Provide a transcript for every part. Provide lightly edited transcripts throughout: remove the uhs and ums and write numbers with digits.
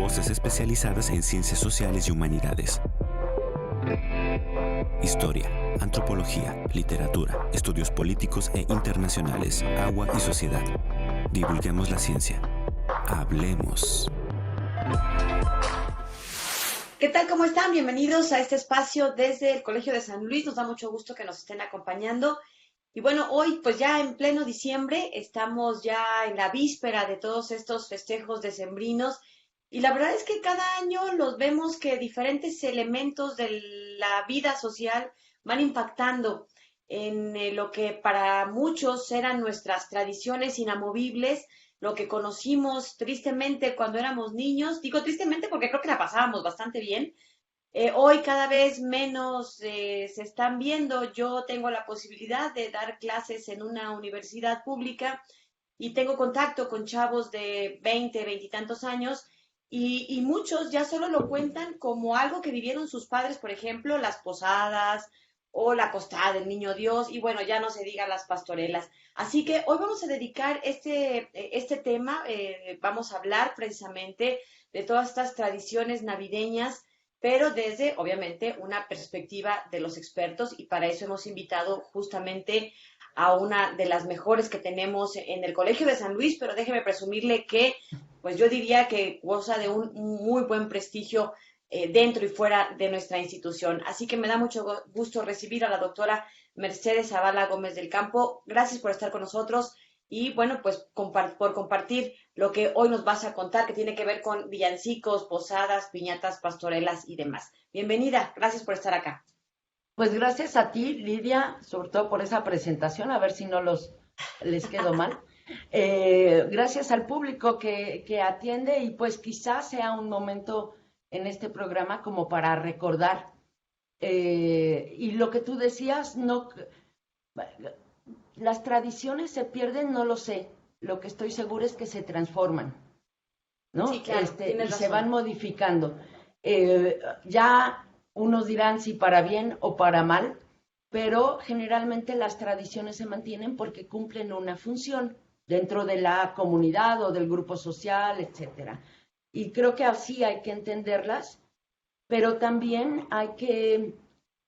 Voces especializadas en ciencias sociales y humanidades. Historia, antropología, literatura, estudios políticos e internacionales, agua y sociedad. Divulguemos la ciencia. Hablemos. ¿Qué tal? ¿Cómo están? Bienvenidos a este espacio desde el Colegio de San Luis. Nos da mucho gusto que nos estén acompañando. Y bueno, hoy pues ya en pleno diciembre estamos ya en la víspera de todos estos festejos decembrinos y la verdad es que cada año los vemos que diferentes elementos de la vida social van impactando en lo que para muchos eran nuestras tradiciones inamovibles, lo que conocimos tristemente cuando éramos niños. Digo tristemente porque creo que la pasábamos bastante bien. Hoy cada vez menos se están viendo. Yo tengo la posibilidad de dar clases en una universidad pública y tengo contacto con chavos de 20 y tantos años y muchos ya solo lo cuentan como algo que vivieron sus padres, por ejemplo, las posadas o la postada del Niño Dios y bueno, ya no se diga las pastorelas. Así que hoy vamos a dedicar este tema, vamos a hablar precisamente de todas estas tradiciones navideñas pero desde, obviamente, una perspectiva de los expertos y para eso hemos invitado justamente a una de las mejores que tenemos en el Colegio de San Luis, pero déjeme presumirle que, pues yo diría que goza de un muy buen prestigio dentro y fuera de nuestra institución. Así que me da mucho gusto recibir a la doctora Mercedes Zavala Gómez del Campo. Gracias por estar con nosotros y, bueno, pues por compartir lo que hoy nos vas a contar, que tiene que ver con villancicos, posadas, piñatas, pastorelas y demás. Bienvenida, gracias por estar acá. Pues gracias a ti, Lidia, sobre todo por esa presentación, a ver si no les quedo mal. Gracias al público que atiende y pues quizás sea un momento en este programa como para recordar. Y lo que tú decías, no, las tradiciones se pierden, no lo sé. Lo que estoy segura es que se transforman, ¿no? Sí, claro, y razón. Se van modificando. Ya unos dirán si para bien o para mal, pero generalmente las tradiciones se mantienen porque cumplen una función dentro de la comunidad o del grupo social, etcétera. Y creo que así hay que entenderlas, pero también hay que,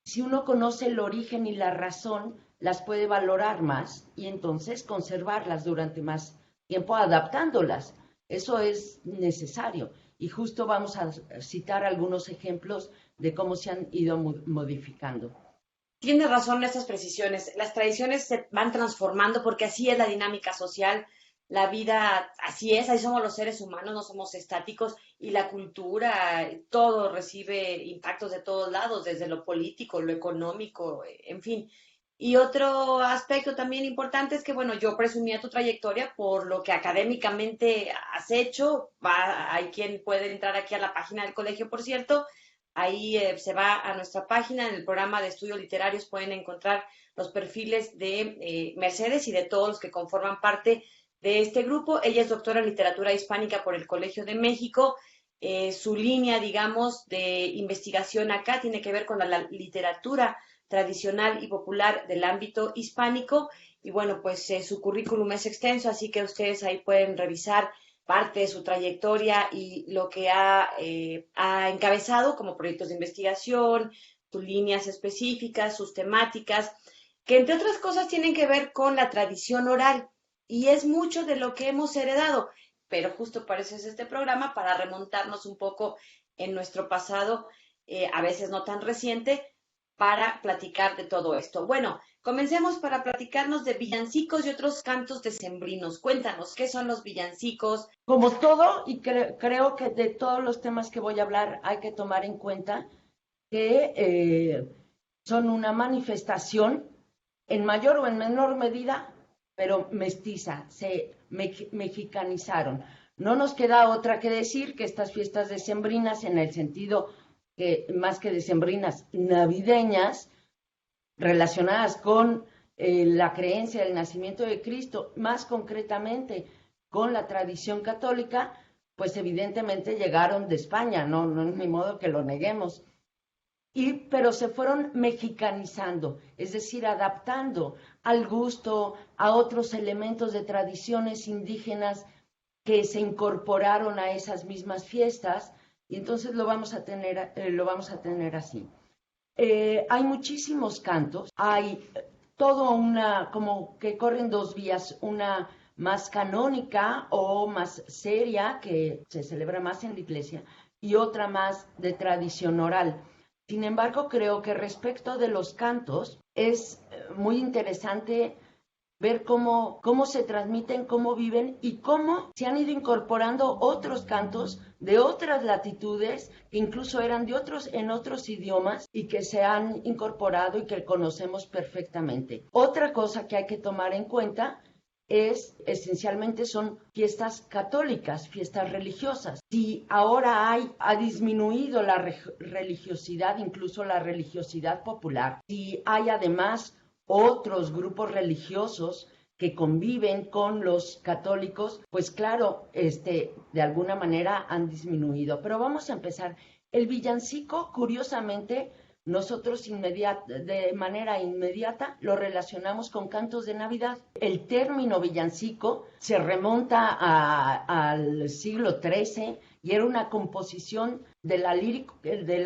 si uno conoce el origen y la razón, las puede valorar más y entonces conservarlas durante más tiempo adaptándolas. Eso es necesario. Y justo vamos a citar algunos ejemplos de cómo se han ido modificando. Tienes razón en estas precisiones. Las tradiciones se van transformando porque así es la dinámica social. La vida, así es, ahí somos los seres humanos, no somos estáticos y la cultura, todo recibe impactos de todos lados, desde lo político, lo económico, en fin. Y otro aspecto también importante es que, bueno, yo presumía tu trayectoria por lo que académicamente has hecho. Hay quien puede entrar aquí a la página del colegio, por cierto. Ahí se va a nuestra página, en el programa de estudios literarios pueden encontrar los perfiles de Mercedes y de todos los que conforman parte de este grupo. Ella es doctora en literatura hispánica por el Colegio de México. Su línea, digamos, de investigación acá tiene que ver con la literatura tradicional y popular del ámbito hispánico y bueno, pues su currículum es extenso, así que ustedes ahí pueden revisar parte de su trayectoria y lo que ha encabezado como proyectos de investigación, sus líneas específicas, sus temáticas, que entre otras cosas tienen que ver con la tradición oral y es mucho de lo que hemos heredado, pero justo para eso es este programa, para remontarnos un poco en nuestro pasado, a veces no tan reciente, para platicar de todo esto. Bueno, comencemos para platicarnos de villancicos y otros cantos decembrinos. Cuéntanos, ¿qué son los villancicos? Como todo, y creo que de todos los temas que voy a hablar hay que tomar en cuenta que son una manifestación en mayor o en menor medida, pero mestiza, se mexicanizaron. No nos queda otra que decir que estas fiestas decembrinas, en el sentido que más que decembrinas, navideñas, relacionadas con la creencia del nacimiento de Cristo, más concretamente con la tradición católica, pues evidentemente llegaron de España, no es ni modo que lo neguemos. Pero se fueron mexicanizando, es decir, adaptando al gusto, a otros elementos de tradiciones indígenas que se incorporaron a esas mismas fiestas, y entonces lo vamos a tener así. Hay muchísimos cantos, hay todo como que corren dos vías, una más canónica o más seria, que se celebra más en la iglesia, y otra más de tradición oral. Sin embargo, creo que respecto de los cantos es muy interesante ver cómo se transmiten, cómo viven y cómo se han ido incorporando otros cantos de otras latitudes, que incluso eran en otros idiomas y que se han incorporado y que conocemos perfectamente. Otra cosa que hay que tomar en cuenta esencialmente son fiestas católicas, fiestas religiosas. Si ahora ha disminuido la religiosidad, incluso la religiosidad popular, si hay además otros grupos religiosos que conviven con los católicos, pues claro, de alguna manera han disminuido. Pero vamos a empezar. El villancico, curiosamente, nosotros de manera inmediata lo relacionamos con cantos de Navidad. El término villancico se remonta al siglo XIII y era una composición de la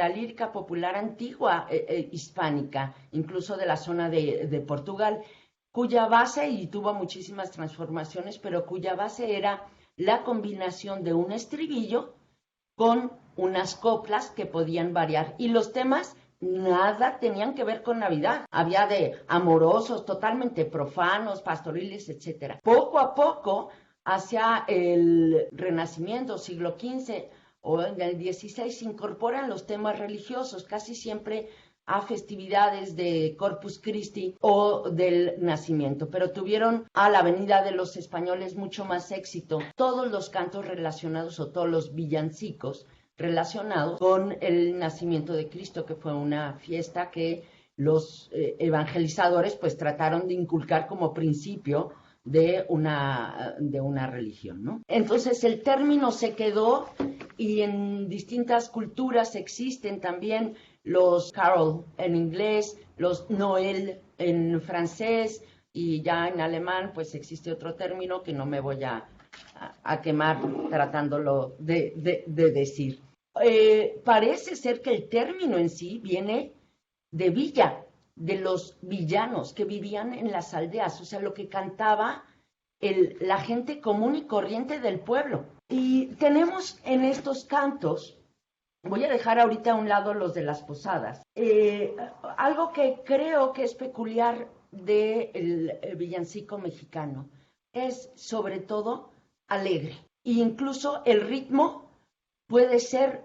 lírica popular antigua hispánica, incluso de la zona de Portugal, cuya base, y tuvo muchísimas transformaciones, pero cuya base era la combinación de un estribillo con unas coplas que podían variar. Y los temas nada tenían que ver con Navidad. Había de amorosos, totalmente profanos, pastoriles, etc. Poco a poco, hacia el Renacimiento, siglo XV o en el XVI, se incorporan los temas religiosos, casi siempre a festividades de Corpus Christi o del Nacimiento, pero tuvieron a la venida de los españoles mucho más éxito todos los cantos relacionados o todos los villancicos relacionados con el nacimiento de Cristo, que fue una fiesta que los evangelizadores pues trataron de inculcar como principio de una religión, ¿no? Entonces el término se quedó y en distintas culturas existen también los carol en inglés, los Noel en francés, y ya en alemán pues existe otro término que no me voy a quemar tratándolo de decir. Parece ser que el término en sí viene de villa, de los villanos que vivían en las aldeas, o sea, lo que cantaba la gente común y corriente del pueblo. Y tenemos en estos cantos, voy a dejar ahorita a un lado los de las posadas, algo que creo que es peculiar del villancico mexicano, es sobre todo alegre, e incluso el ritmo puede ser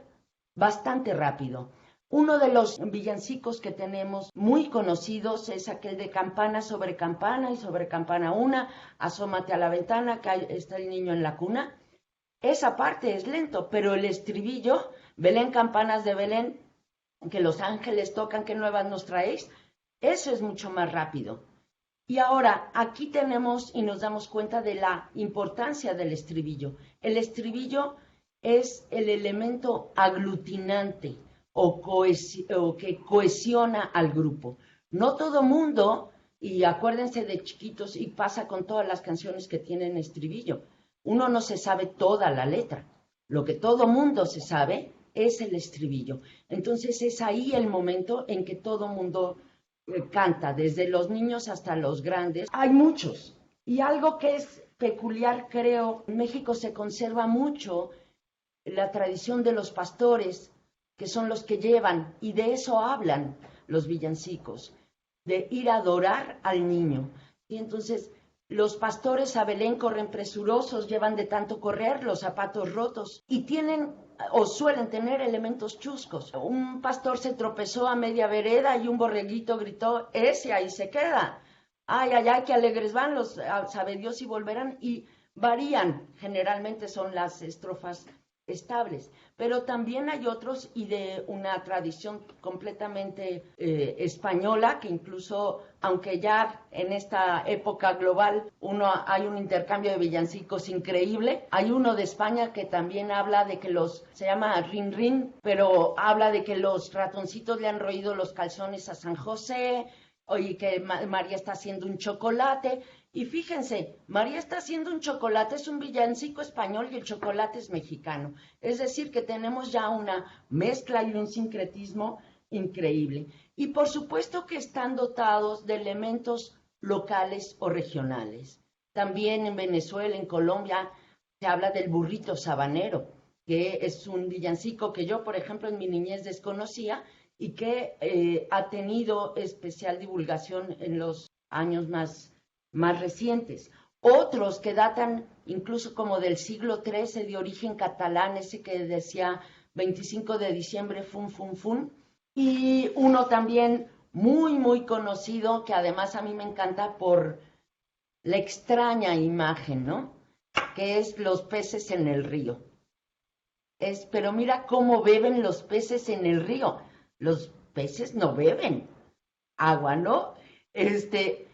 bastante rápido. Uno de los villancicos que tenemos muy conocidos es aquel de campana sobre campana y sobre campana una, asómate a la ventana, que está el niño en la cuna. Esa parte es lento, pero el estribillo, Belén, campanas de Belén, que los ángeles tocan, qué nuevas nos traéis, eso es mucho más rápido. Y ahora, aquí tenemos y nos damos cuenta de la importancia del estribillo. El estribillo es el elemento aglutinante o que cohesiona al grupo. No todo mundo, y acuérdense de chiquitos, y pasa con todas las canciones que tienen estribillo, uno no se sabe toda la letra. Lo que todo mundo se sabe es el estribillo. Entonces es ahí el momento en que todo mundo canta, desde los niños hasta los grandes. Hay muchos. Y algo que es peculiar, creo, en México se conserva mucho la tradición de los pastores, que son los que llevan, y de eso hablan los villancicos, de ir a adorar al niño. Y entonces los pastores a Belén corren presurosos, llevan de tanto correr los zapatos rotos y tienen o suelen tener elementos chuscos. Un pastor se tropezó a media vereda y un borreguito gritó, ese ahí se queda. Ay, ay, ay, qué alegres van, sabe Dios si volverán, y varían, generalmente son las estrofas estables, pero también hay otros y de una tradición completamente española, que incluso, aunque ya en esta época global hay un intercambio de villancicos increíble, hay uno de España que también habla de que se llama Rin Rin, pero habla de que los ratoncitos le han roído los calzones a San José, Oye, que María está haciendo un chocolate. Y fíjense, María está haciendo un chocolate, es un villancico español y el chocolate es mexicano. Es decir, que tenemos ya una mezcla y un sincretismo increíble. Y por supuesto que están dotados de elementos locales o regionales. También en Venezuela, en Colombia, se habla del burrito sabanero, que es un villancico que yo, por ejemplo, en mi niñez desconocía y que ha tenido especial divulgación en los años más recientes. Otros que datan incluso como del siglo XIII, de origen catalán, ese que decía 25 de diciembre, fun, fun, fun. Y uno también muy conocido, que además a mí me encanta por la extraña imagen, ¿no? Que es los peces en el río. Pero mira cómo beben los peces en el río. Los peces no beben agua, ¿no?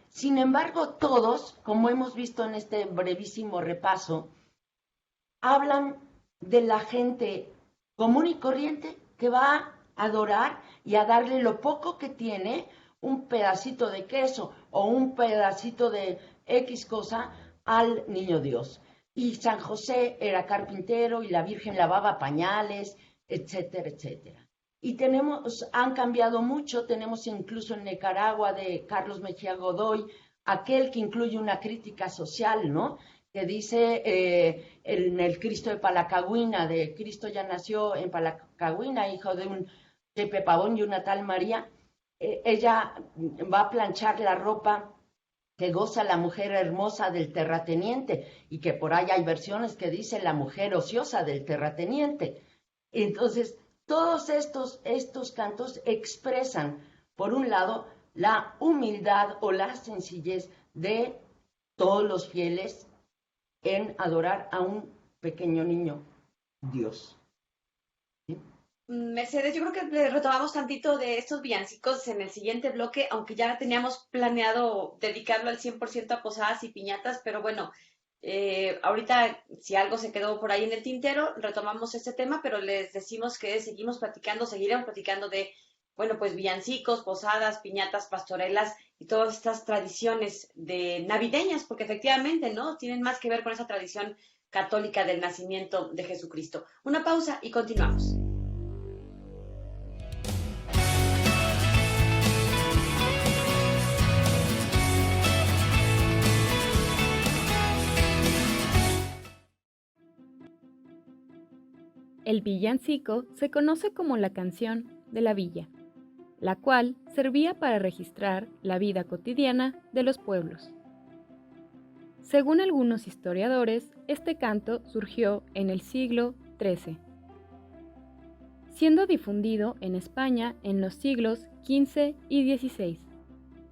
Sin embargo, todos, como hemos visto en este brevísimo repaso, hablan de la gente común y corriente que va a adorar y a darle lo poco que tiene, un pedacito de queso o un pedacito de X cosa, al niño Dios. Y San José era carpintero y la Virgen lavaba pañales, etcétera, etcétera. Y han cambiado mucho, tenemos incluso en Nicaragua de Carlos Mejía Godoy, aquel que incluye una crítica social, ¿no? Que dice en el Cristo de Palacagüina, de Cristo ya nació en Palacagüina, hijo de un Pepe Pavón y una tal María, ella va a planchar la ropa que goza la mujer hermosa del terrateniente, y que por ahí hay versiones que dice la mujer ociosa del terrateniente. Entonces, todos estos cantos expresan, por un lado, la humildad o la sencillez de todos los fieles en adorar a un pequeño niño Dios. ¿Sí? Mercedes, yo creo que retomamos tantito de estos villancicos en el siguiente bloque, aunque ya teníamos planeado dedicarlo al 100% a posadas y piñatas, pero bueno, ahorita si algo se quedó por ahí en el tintero, retomamos este tema, pero les decimos que seguiremos platicando de, bueno, pues villancicos, posadas, piñatas, pastorelas y todas estas tradiciones de navideñas, porque efectivamente, ¿no? Tienen más que ver con esa tradición católica del nacimiento de Jesucristo. Una pausa y continuamos. El villancico se conoce como la canción de la villa, la cual servía para registrar la vida cotidiana de los pueblos. Según algunos historiadores, este canto surgió en el siglo XIII, siendo difundido en España en los siglos XV y XVI,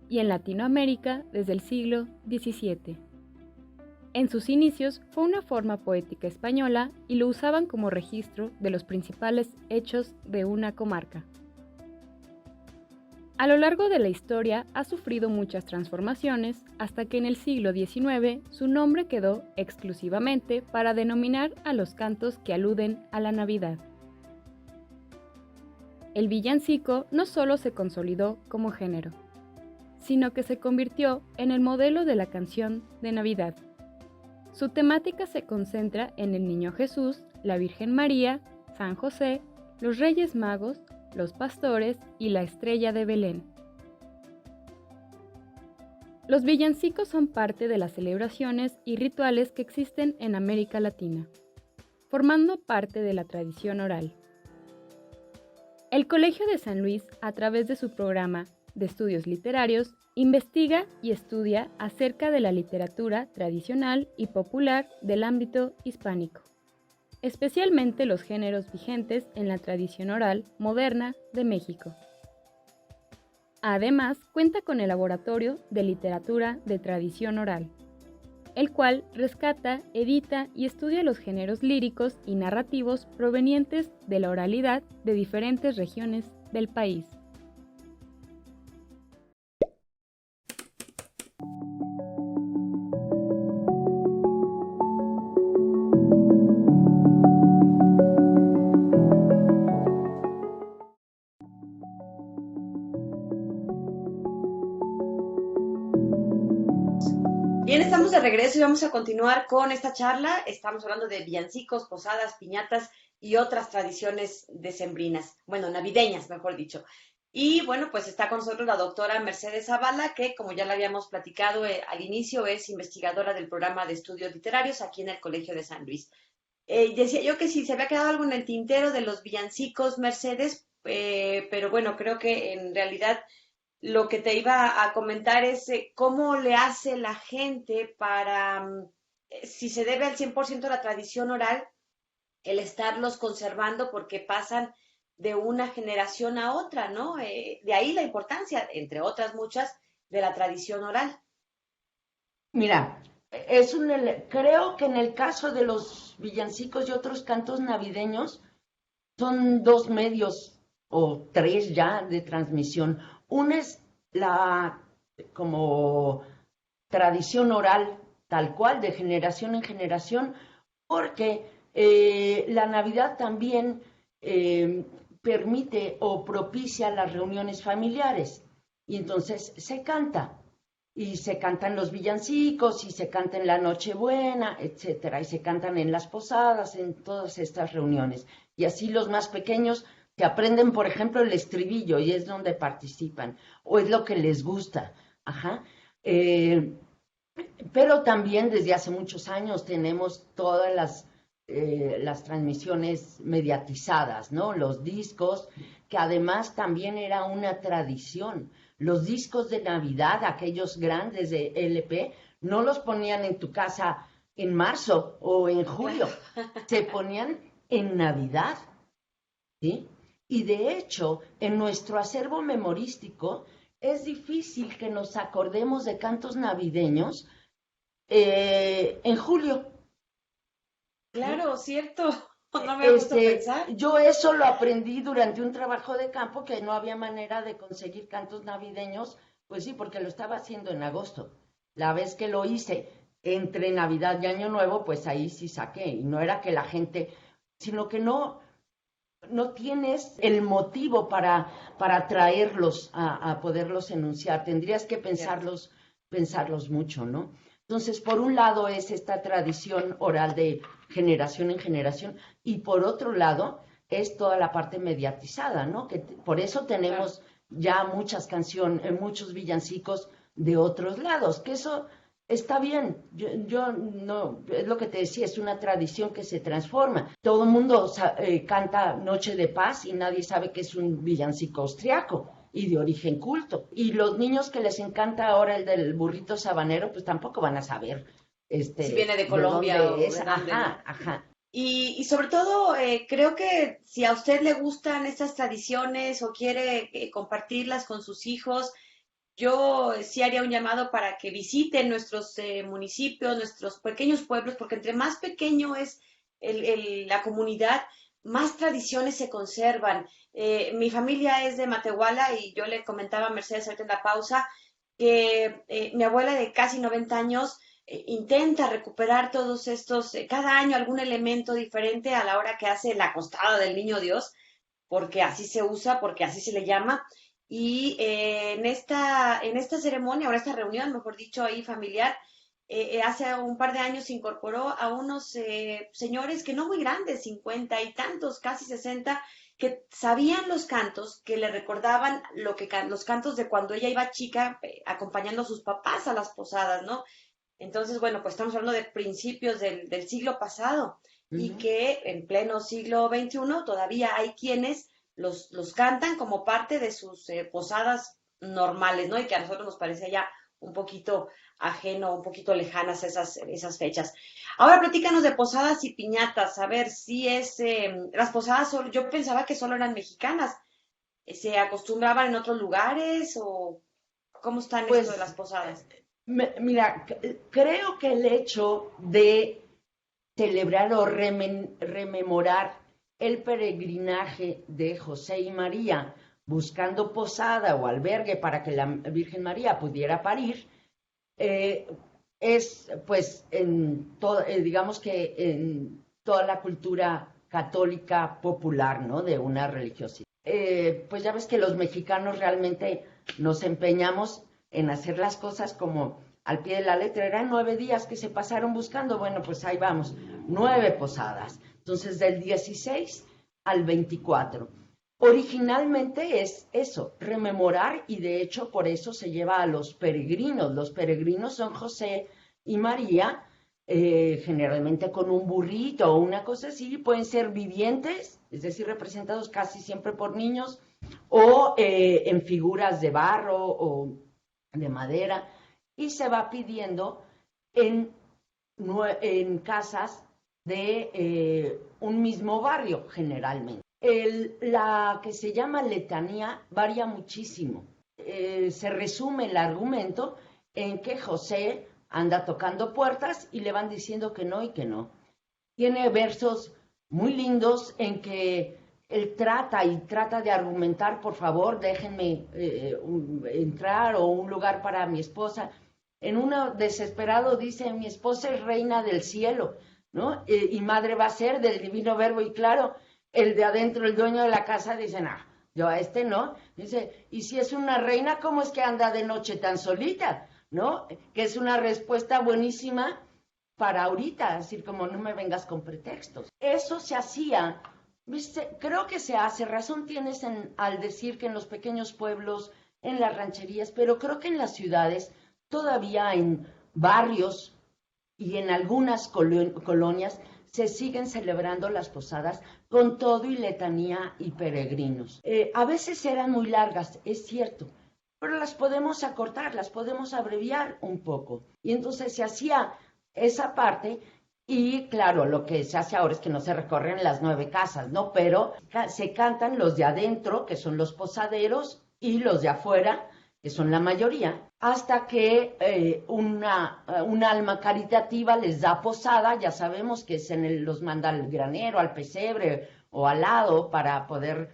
y en Latinoamérica desde el siglo XVII. En sus inicios fue una forma poética española y lo usaban como registro de los principales hechos de una comarca. A lo largo de la historia ha sufrido muchas transformaciones hasta que en el siglo XIX su nombre quedó exclusivamente para denominar a los cantos que aluden a la Navidad. El villancico no solo se consolidó como género, sino que se convirtió en el modelo de la canción de Navidad. Su temática se concentra en el Niño Jesús, la Virgen María, San José, los Reyes Magos, los pastores y la estrella de Belén. Los villancicos son parte de las celebraciones y rituales que existen en América Latina, formando parte de la tradición oral. El Colegio de San Luis, a través de su programa de estudios literarios, investiga y estudia acerca de la literatura tradicional y popular del ámbito hispánico, especialmente los géneros vigentes en la tradición oral moderna de México. Además, cuenta con el Laboratorio de Literatura de Tradición Oral, el cual rescata, edita y estudia los géneros líricos y narrativos provenientes de la oralidad de diferentes regiones del país. Bien, estamos de regreso y vamos a continuar con esta charla. Estamos hablando de villancicos, posadas, piñatas y otras tradiciones decembrinas, bueno, navideñas, mejor dicho. Y bueno, pues está con nosotros la doctora Mercedes Zavala, que como ya la habíamos platicado al inicio, es investigadora del programa de estudios literarios aquí en el Colegio de San Luis. Decía yo que si se había quedado algo en el tintero de los villancicos, Mercedes, pero bueno, creo que en realidad lo que te iba a comentar es cómo le hace la gente para, si se debe al 100% a la tradición oral, el estarlos conservando porque pasan de una generación a otra, ¿no? De ahí la importancia, entre otras muchas, de la tradición oral. Mira, creo que en el caso de los villancicos y otros cantos navideños, son dos medios o tres ya de transmisión. Una es la como tradición oral, tal cual, de generación en generación, porque la Navidad también permite o propicia las reuniones familiares. Y entonces se canta. Y se cantan los villancicos, y se canta en la Nochebuena, etcétera, y se cantan en las posadas, en todas estas reuniones. Y así los más pequeños te aprenden, por ejemplo, el estribillo, y es donde participan, o es lo que les gusta. Ajá. Pero también desde hace muchos años tenemos todas las transmisiones mediatizadas, ¿no? Los discos, que además también era una tradición. Los discos de Navidad, aquellos grandes de LP, no los ponían en tu casa en marzo o en julio, se ponían en Navidad, ¿sí? Y de hecho, en nuestro acervo memorístico, es difícil que nos acordemos de cantos navideños en julio. Claro, cierto. No me gusta pensar. Yo eso lo aprendí durante un trabajo de campo, que no había manera de conseguir cantos navideños, pues sí, porque lo estaba haciendo en agosto. La vez que lo hice entre Navidad y Año Nuevo, pues ahí sí saqué. Y no era que la gente, sino que no tienes el motivo para traerlos a poderlos enunciar. Tendrías que pensarlos mucho, ¿no? Entonces, por un lado es esta tradición oral de generación en generación, y por otro lado es toda la parte mediatizada, ¿no? Que por eso tenemos ya muchas canciones, muchos villancicos de otros lados, que eso está bien. Yo no, es lo que te decía, es una tradición que se transforma. Todo el mundo canta Noche de Paz y nadie sabe que es un villancico austriaco y de origen culto. Y los niños que les encanta ahora el del burrito sabanero, pues tampoco van a saber si viene de Colombia o de dónde. Ajá. Y sobre todo, creo que si a usted le gustan estas tradiciones o quiere compartirlas con sus hijos, yo sí haría un llamado para que visiten nuestros municipios, nuestros pequeños pueblos, porque entre más pequeño es la comunidad, más tradiciones se conservan. Mi familia es de Matehuala y yo le comentaba a Mercedes ahorita en la pausa que mi abuela de casi 90 años intenta recuperar todos estos, cada año algún elemento diferente a la hora que hace la acostada del Niño Dios, porque así se usa, porque así se le llama. Y en esta ceremonia, o en esta reunión, mejor dicho, ahí familiar, hace un par de años se incorporó a unos señores que no muy grandes, 50 y tantos, casi 60, que sabían los cantos, que le recordaban los cantos de cuando ella iba chica, acompañando a sus papás a las posadas, ¿no? Entonces, bueno, pues estamos hablando de principios del siglo pasado y que en pleno siglo XXI todavía hay quienes los cantan como parte de sus posadas normales, ¿no? Y que a nosotros nos parece ya un poquito ajeno, un poquito lejanas esas fechas. Ahora platícanos de posadas y piñatas, a ver si las posadas, yo pensaba que solo eran mexicanas, ¿se acostumbraban en otros lugares o cómo están esto de las posadas? Mira, creo que el hecho de celebrar o rememorar el peregrinaje de José y María buscando posada o albergue para que la Virgen María pudiera parir, es pues digamos que en toda la cultura católica popular, ¿no? De una religiosidad. Pues ya ves que los mexicanos realmente nos empeñamos en hacer las cosas como al pie de la letra. Eran 9 días que se pasaron buscando. Bueno, pues ahí vamos, 9 posadas. Entonces, del 16 al 24. Originalmente es eso, rememorar, y de hecho por eso se lleva a los peregrinos. Los peregrinos son José y María, generalmente con un burrito o una cosa así. Pueden ser vivientes, es decir, representados casi siempre por niños, o en figuras de barro o de madera, y se va pidiendo en casas de un mismo barrio, generalmente. La que se llama letanía varía muchísimo. Se resume el argumento en que José anda tocando puertas y le van diciendo que no y que no. Tiene versos muy lindos en que él trata de argumentar: por favor, déjenme entrar, o un lugar para mi esposa. En uno desesperado dice: mi esposa es reina del cielo, ¿no? Y madre va a ser del divino verbo. Y claro, el de adentro, el dueño de la casa, dice: no, yo a este no. Dice: y si es una reina, ¿cómo es que anda de noche tan solita? ¿No? Que es una respuesta buenísima para ahorita, es decir, como no me vengas con pretextos. Eso se hacía, ¿viste? Creo que se hace, razón tienes al decir que en los pequeños pueblos, en las rancherías, pero creo que en las ciudades, todavía en barrios y en algunas colonias, se siguen celebrando las posadas con todo y letanía y peregrinos. A veces eran muy largas, es cierto, pero las podemos acortar, las podemos abreviar un poco. Y entonces se hacía esa parte, y claro, lo que se hace ahora es que no se recorren las 9 casas, ¿no? Pero se cantan los de adentro, que son los posaderos, y los de afuera, que son la mayoría, hasta que un alma caritativa les da posada. Ya sabemos que los manda al granero, al pesebre o al lado para poder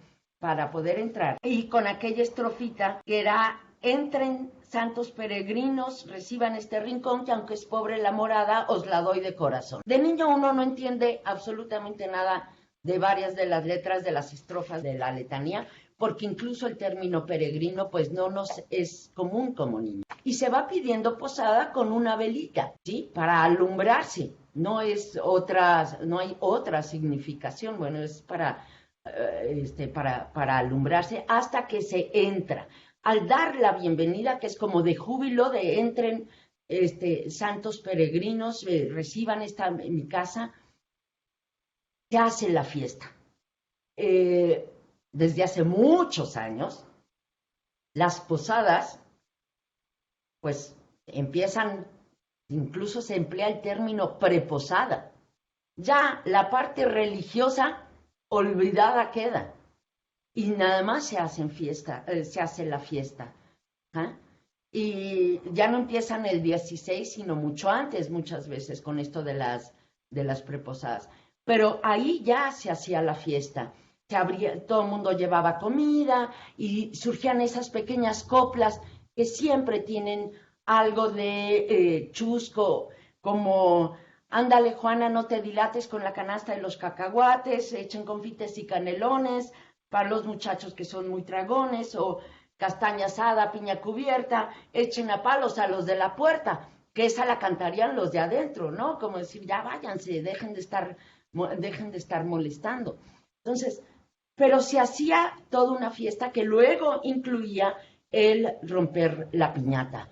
entrar. Y con aquella estrofita que era: entren santos peregrinos, reciban este rincón, que aunque es pobre la morada, os la doy de corazón. De niño uno no entiende absolutamente nada de varias de las letras de las estrofas de la letanía, porque incluso el término peregrino pues no nos es común como niño. Y se va pidiendo posada con una velita, ¿sí? Para alumbrarse. No hay otra significación. Bueno, es para alumbrarse hasta que se entra. Al dar la bienvenida, que es como de júbilo, de entren santos peregrinos, reciban en mi casa, se hace la fiesta. Desde hace muchos años, las posadas, pues empiezan, incluso se emplea el término preposada. Ya la parte religiosa olvidada queda, y nada más se hace la fiesta. ¿Ah? Y ya no empiezan el 16, sino mucho antes, muchas veces, con esto de las preposadas. Pero ahí ya se hacía la fiesta. Todo el mundo llevaba comida y surgían esas pequeñas coplas que siempre tienen algo de chusco, como: ándale, Juana, no te dilates con la canasta de los cacahuates, echen confites y canelones para los muchachos que son muy tragones, o castaña asada, piña cubierta, echen a palos a los de la puerta, que esa la cantarían los de adentro, ¿no? Como decir: ya váyanse, dejen de estar molestando. Entonces, pero se hacía toda una fiesta que luego incluía el romper la piñata.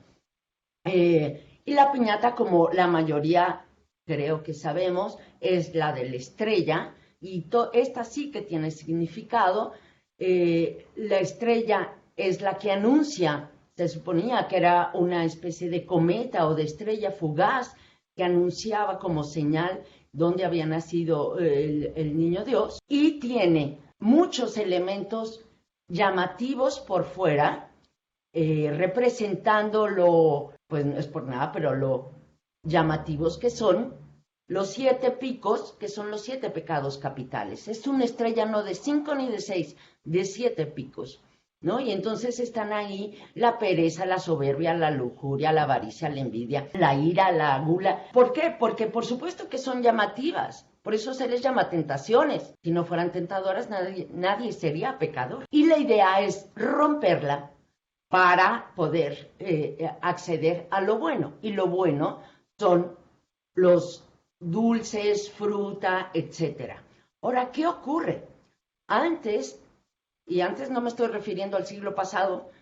Y la piñata, como la mayoría creo que sabemos, es la de la estrella, y esta sí que tiene significado. La estrella es la que anuncia, se suponía que era una especie de cometa o de estrella fugaz que anunciaba como señal dónde había nacido el niño Dios, y tiene muchos elementos llamativos por fuera, representando pues no es por nada, pero lo llamativos que son los 7 picos, que son los 7 pecados capitales. Es una estrella no de 5 ni de 6, de 7 picos, ¿no? Y entonces están ahí la pereza, la soberbia, la lujuria, la avaricia, la envidia, la ira, la gula. ¿Por qué? Porque por supuesto que son llamativas. Por eso se les llama tentaciones. Si no fueran tentadoras, nadie sería pecador. Y la idea es romperla para poder acceder a lo bueno. Y lo bueno son los dulces, fruta, etcétera. Ahora, ¿qué ocurre? Antes, y antes no me estoy refiriendo al siglo pasado,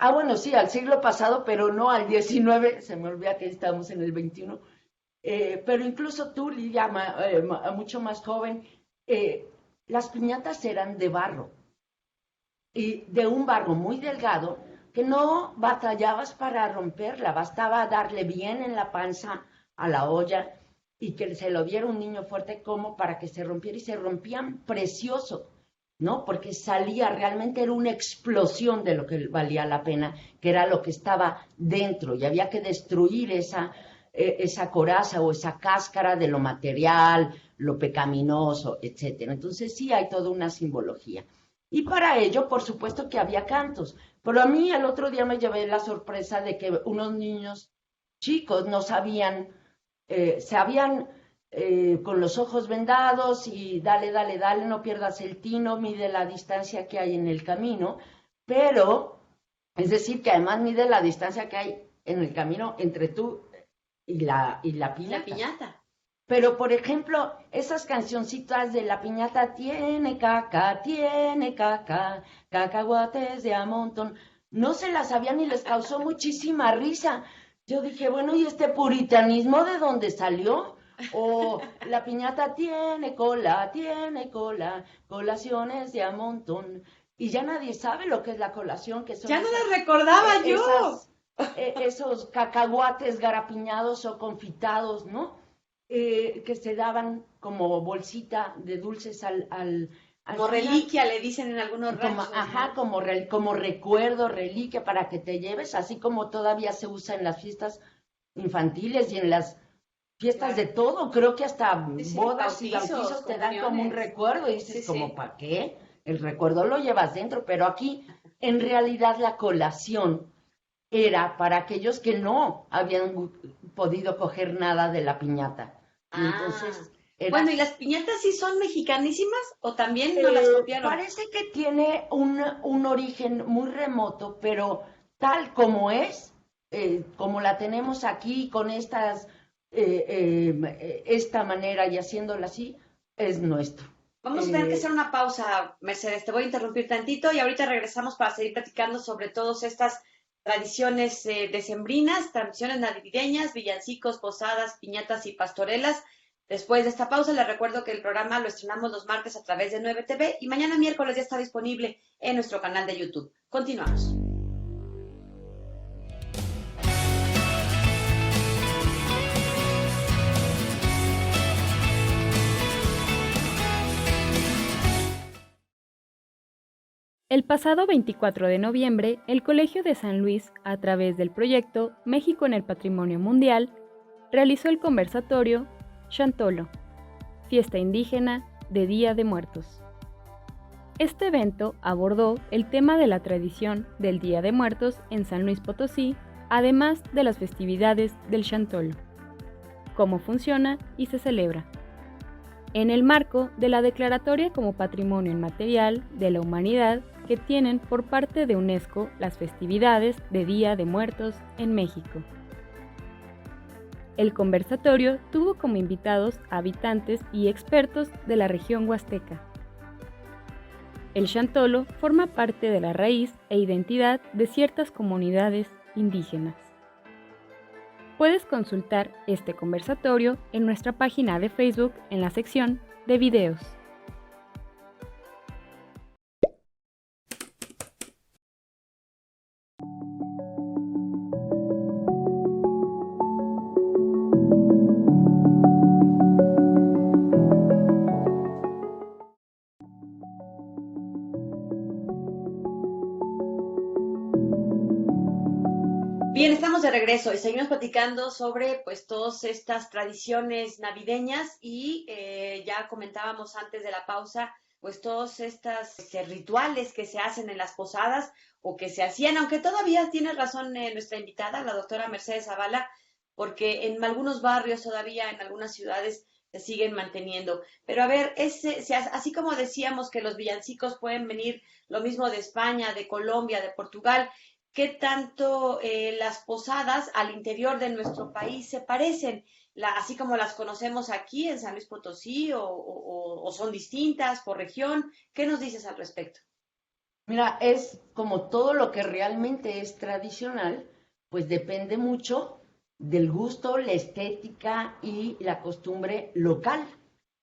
bueno, sí, al siglo pasado, pero no al 19, se me olvida que estamos en el 21, pero incluso tú, Lidia, mucho más joven, las piñatas eran de barro, y de un barro muy delgado, que no batallabas para romperla, bastaba darle bien en la panza a la olla y que se lo diera un niño fuerte como para que se rompiera, y se rompían precioso, ¿no? Porque salía, realmente era una explosión de lo que valía la pena, que era lo que estaba dentro, y había que destruir esa coraza o esa cáscara de lo material, lo pecaminoso, etcétera. Entonces sí hay toda una simbología. Y para ello, por supuesto que había cantos, pero a mí el otro día me llevé la sorpresa de que unos niños chicos no sabían, se habían con los ojos vendados y dale, dale, dale, no pierdas el tino, mide la distancia que hay en el camino, pero, es decir, que además mide la distancia que hay en el camino entre tú y la piñata. La piñata. Pero, por ejemplo, esas cancioncitas de la piñata, tiene caca, cacahuates de a montón, no se las sabían y les causó muchísima risa. Yo dije, bueno, ¿y este puritanismo de dónde salió? O la piñata tiene cola, colaciones de a montón. Y ya nadie sabe lo que es la colación, que son... Ya no las recordaba yo. Esos cacahuates garapiñados o confitados, ¿no? Que se daban como bolsita de dulces al como reliquia, le dicen en algunos ranchos. Ajá, ¿no? como recuerdo, reliquia, para que te lleves, así como todavía se usa en las fiestas infantiles y en las fiestas de todo. Creo que hasta bodas y bautizos te dan como un recuerdo y dices, como, ¿para qué? El recuerdo lo llevas dentro, pero aquí, en realidad, la colación era para aquellos que no habían podido coger nada de la piñata. Y entonces bueno, ¿y las piñatas sí son mexicanísimas o también no las copiaron? Parece que tiene un origen muy remoto, pero tal como es, como la tenemos aquí, con esta manera y haciéndola así, es nuestro. Vamos a tener que hacer una pausa, Mercedes, te voy a interrumpir tantito y ahorita regresamos para seguir platicando sobre todas estas tradiciones decembrinas, tradiciones navideñas, villancicos, posadas, piñatas y pastorelas. Después de esta pausa, les recuerdo que el programa lo estrenamos los martes a través de 9TV y mañana miércoles ya está disponible en nuestro canal de YouTube. Continuamos. El pasado 24 de noviembre, el Colegio de San Luis, a través del proyecto México en el Patrimonio Mundial, realizó el conversatorio Chantolo, fiesta indígena de Día de Muertos. Este evento abordó el tema de la tradición del Día de Muertos en San Luis Potosí, además de las festividades del Chantolo, cómo funciona y se celebra, en el marco de la declaratoria como Patrimonio Inmaterial de la Humanidad que tienen por parte de UNESCO las festividades de Día de Muertos en México. El conversatorio tuvo como invitados a habitantes y expertos de la región huasteca. El Chantolo forma parte de la raíz e identidad de ciertas comunidades indígenas. Puedes consultar este conversatorio en nuestra página de Facebook en la sección de videos. Bien, estamos de regreso y seguimos platicando sobre pues todas estas tradiciones navideñas y ya comentábamos antes de la pausa pues todos estos rituales que se hacen en las posadas o que se hacían, aunque todavía tiene razón nuestra invitada, la doctora Mercedes Zavala, porque en algunos barrios todavía, en algunas ciudades se siguen manteniendo. Pero a ver, así como decíamos que los villancicos pueden venir lo mismo de España, de Colombia, de Portugal, qué tanto las posadas al interior de nuestro país se parecen, así como las conocemos aquí en San Luis Potosí, o son distintas por región. ¿Qué nos dices al respecto? Mira, es como todo lo que realmente es tradicional, pues depende mucho del gusto, la estética y la costumbre local.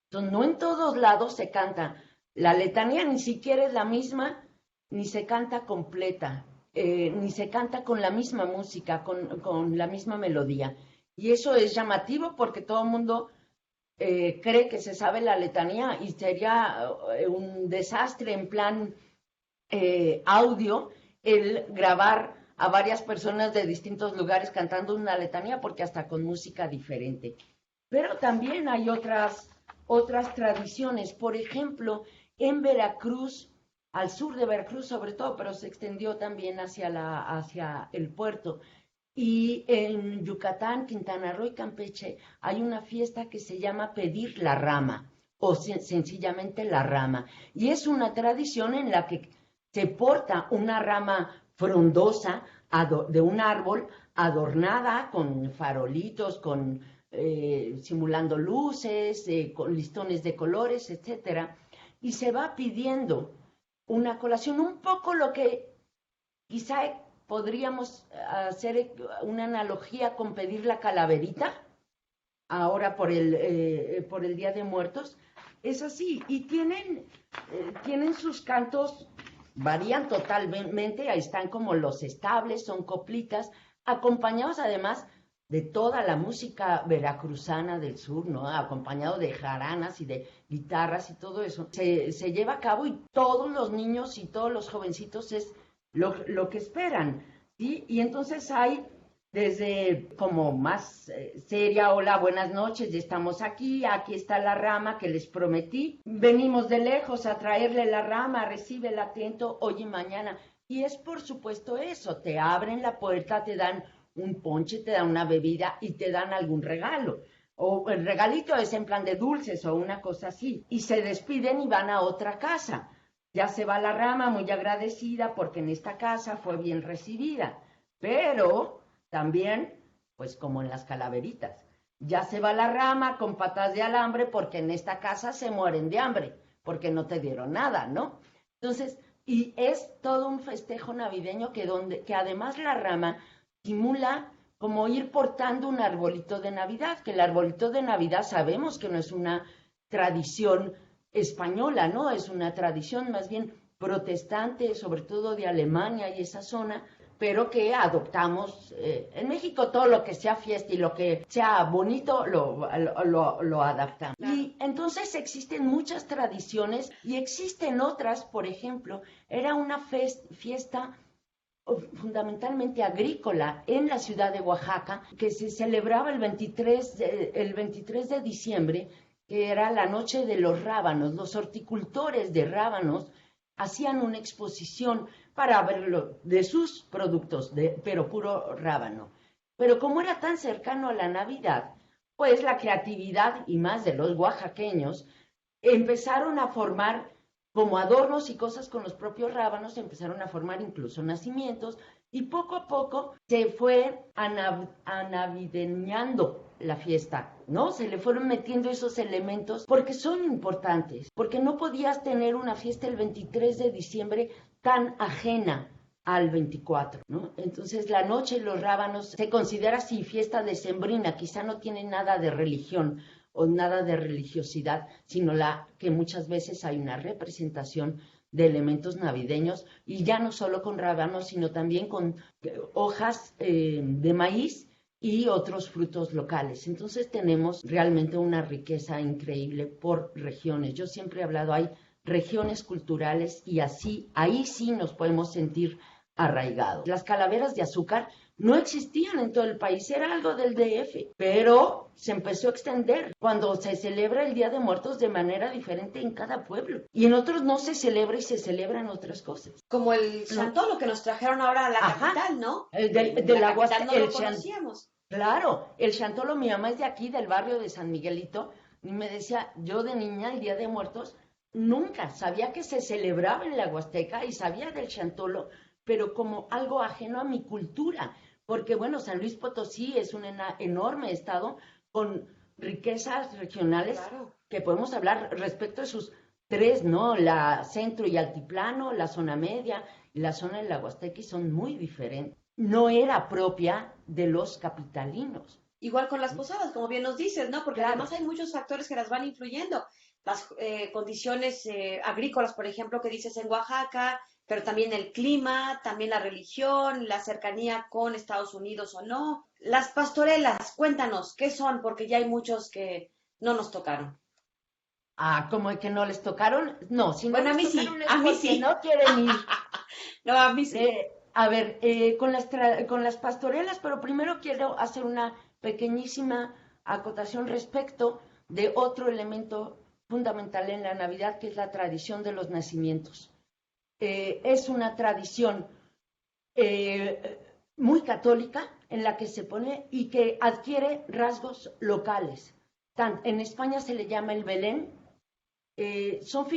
Entonces, no en todos lados se canta. La letanía ni siquiera es la misma, ni se canta completa, ni se canta con la misma música, con la misma melodía. Y eso es llamativo porque todo el mundo cree que se sabe la letanía y sería un desastre en plan audio el grabar a varias personas de distintos lugares cantando una letanía, porque hasta con música diferente. Pero también hay otras tradiciones. Por ejemplo, en Veracruz, al sur de Veracruz sobre todo, pero se extendió también hacia el puerto. Y en Yucatán, Quintana Roo y Campeche hay una fiesta que se llama Pedir la Rama, o sencillamente la rama. Y es una tradición en la que se porta una rama frondosa de un árbol adornada con farolitos, simulando luces, con listones de colores, etcétera, y se va pidiendo una colación, un poco lo que quizá podríamos hacer una analogía con pedir la calaverita, ahora por el Día de Muertos. Es así, y tienen sus cantos, varían totalmente, ahí están como los estables, son coplitas, acompañados además de toda la música veracruzana del sur, ¿no? Acompañado de jaranas y de guitarras y todo eso. Se lleva a cabo y todos los niños y todos los jovencitos es lo que esperan, ¿sí? Y entonces hay desde como más seria, hola, buenas noches, ya estamos aquí está la rama que les prometí, venimos de lejos a traerle la rama, recíbela atento, hoy y mañana. Y es por supuesto eso, te abren la puerta, te dan un ponche, te dan una bebida y te dan algún regalo. O el regalito es en plan de dulces o una cosa así. Y se despiden y van a otra casa. Ya se va la rama muy agradecida porque en esta casa fue bien recibida. Pero también, pues como en las calaveritas, ya se va la rama con patas de alambre porque en esta casa se mueren de hambre, porque no te dieron nada, ¿no? Entonces, y es todo un festejo navideño que además la rama simula como ir portando un arbolito de Navidad, que el arbolito de Navidad sabemos que no es una tradición española, ¿no? Es una tradición más bien protestante, sobre todo de Alemania y esa zona, pero que adoptamos. En México todo lo que sea fiesta y lo que sea bonito lo adaptamos. Claro. Y entonces existen muchas tradiciones y existen otras, por ejemplo, era una fiesta fundamentalmente agrícola en la ciudad de Oaxaca, que se celebraba el 23 de diciembre, que era la noche de los rábanos. Los horticultores de rábanos hacían una exposición para verlo de sus productos, pero puro rábano. Pero como era tan cercano a la Navidad, pues la creatividad, y más de los oaxaqueños, empezaron a formar como adornos y cosas con los propios rábanos, empezaron a formar incluso nacimientos, y poco a poco se fue anavideñando la fiesta, ¿no? Se le fueron metiendo esos elementos porque son importantes, porque no podías tener una fiesta el 23 de diciembre tan ajena al 24, ¿no? Entonces la noche los rábanos se considera así fiesta decembrina, quizá no tiene nada de religión o nada de religiosidad, sino que muchas veces hay una representación de elementos navideños, y ya no solo con rábanos, sino también con hojas de maíz y otros frutos locales. Entonces tenemos realmente una riqueza increíble por regiones. Yo siempre he hablado, hay regiones culturales y ahí sí nos podemos sentir arraigados. Las calaveras de azúcar no existían en todo el país, era algo del DF, pero se empezó a extender cuando se celebra el Día de Muertos de manera diferente en cada pueblo. Y en otros no se celebra y se celebran otras cosas. Como el chantolo que nos trajeron ahora a la capital, ¿no? De la capital no lo conocíamos. Claro, el chantolo, mi mamá es de aquí, del barrio de San Miguelito, y me decía, yo de niña el Día de Muertos nunca sabía que se celebraba en la Huasteca y sabía del chantolo, pero como algo ajeno a mi cultura, porque bueno, San Luis Potosí es un enorme estado con riquezas regionales, Claro. que podemos hablar respecto de sus tres, ¿no? La centro y altiplano, la zona media y la zona del Huasteca son muy diferentes. No era propia de los capitalinos. Igual con las posadas, como bien nos dices, ¿no? Porque Claro. además hay muchos factores que las van influyendo. Las condiciones agrícolas, por ejemplo, que dices en Oaxaca, pero también el clima, también la religión, la cercanía con Estados Unidos o no. Las pastorelas, cuéntanos, ¿qué son? Porque ya hay muchos que no nos tocaron. ¿Cómo que no les tocaron? No, si no Bueno, a les mí sí, tocaron es a mí porque sí. no quieren ir. No, a mí sí. A ver, con las pastorelas, pero primero quiero hacer una pequeñísima acotación respecto de otro elemento fundamental en la Navidad, que es la tradición de los nacimientos. Es una tradición muy católica en la que se pone y que adquiere rasgos locales. En España se le llama el Belén. Son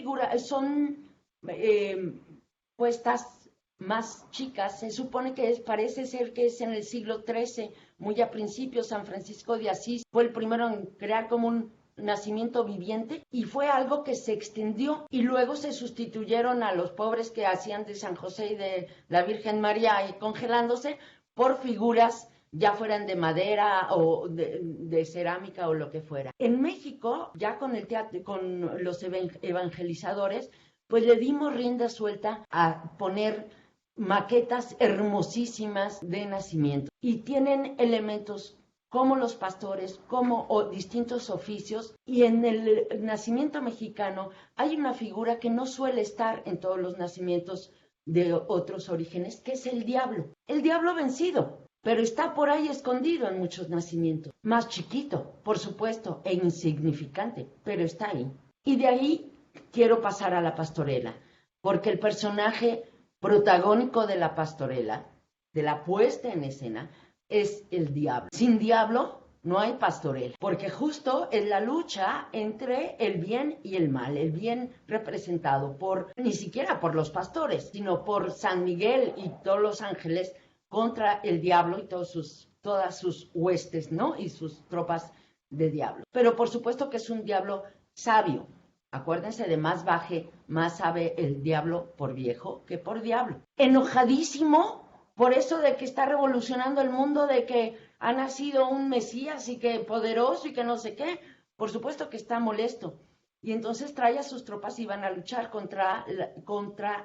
puestas más chicas. Se supone que parece ser que es en el siglo XIII, muy a principios. San Francisco de Asís fue el primero en crear como un nacimiento viviente, y fue algo que se extendió, y luego se sustituyeron a los pobres que hacían de San José y de la Virgen María y congelándose por figuras ya fueran de madera o de cerámica o lo que fuera. En México, ya con el teatro, con los evangelizadores, pues le dimos rienda suelta a poner maquetas hermosísimas de nacimiento, y tienen elementos como los pastores, o distintos oficios, y en el nacimiento mexicano hay una figura que no suele estar en todos los nacimientos de otros orígenes, que es el diablo vencido, pero está por ahí escondido en muchos nacimientos, más chiquito, por supuesto, e insignificante, pero está ahí. Y de ahí quiero pasar a la pastorela, porque el personaje protagónico de la pastorela, de la puesta en escena, es el diablo. Sin diablo no hay pastorela, porque justo es la lucha entre el bien y el mal, el bien representado ni siquiera por los pastores, sino por San Miguel y todos los ángeles contra el diablo y todas sus huestes, ¿no? Y sus tropas de diablo. Pero por supuesto que es un diablo sabio. Acuérdense, de más baje, más sabe el diablo por viejo que por diablo. Enojadísimo por eso de que está revolucionando el mundo, de que ha nacido un Mesías y que poderoso y que no sé qué. Por supuesto que está molesto. Y entonces trae a sus tropas y van a luchar contra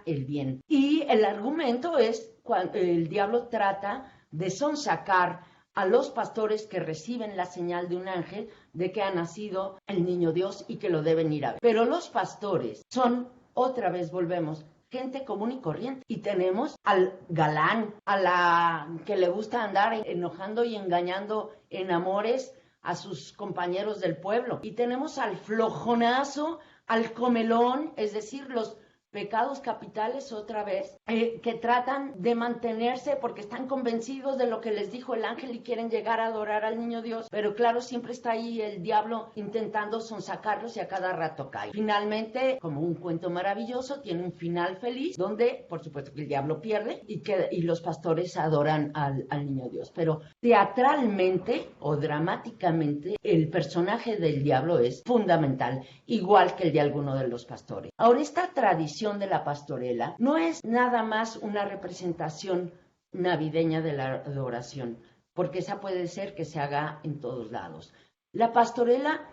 el bien. Y el argumento es cuando el diablo trata de sonsacar a los pastores que reciben la señal de un ángel de que ha nacido el niño Dios y que lo deben ir a ver. Pero los pastores son, otra vez volvemos, gente común y corriente. Y tenemos al galán, a la que le gusta andar enojando y engañando en amores a sus compañeros del pueblo. Y tenemos al flojonazo, al comelón, es decir, los pecados capitales otra vez, que tratan de mantenerse porque están convencidos de lo que les dijo el ángel y quieren llegar a adorar al niño Dios, pero claro, siempre está ahí el diablo intentando sonsacarlos y a cada rato cae. Finalmente, como un cuento maravilloso, tiene un final feliz donde, por supuesto, que el diablo pierde y los pastores adoran al niño Dios, pero teatralmente o dramáticamente el personaje del diablo es fundamental, igual que el de alguno de los pastores. Ahora, esta tradición de la pastorela no es nada más una representación navideña de la adoración, porque esa puede ser que se haga en todos lados. La pastorela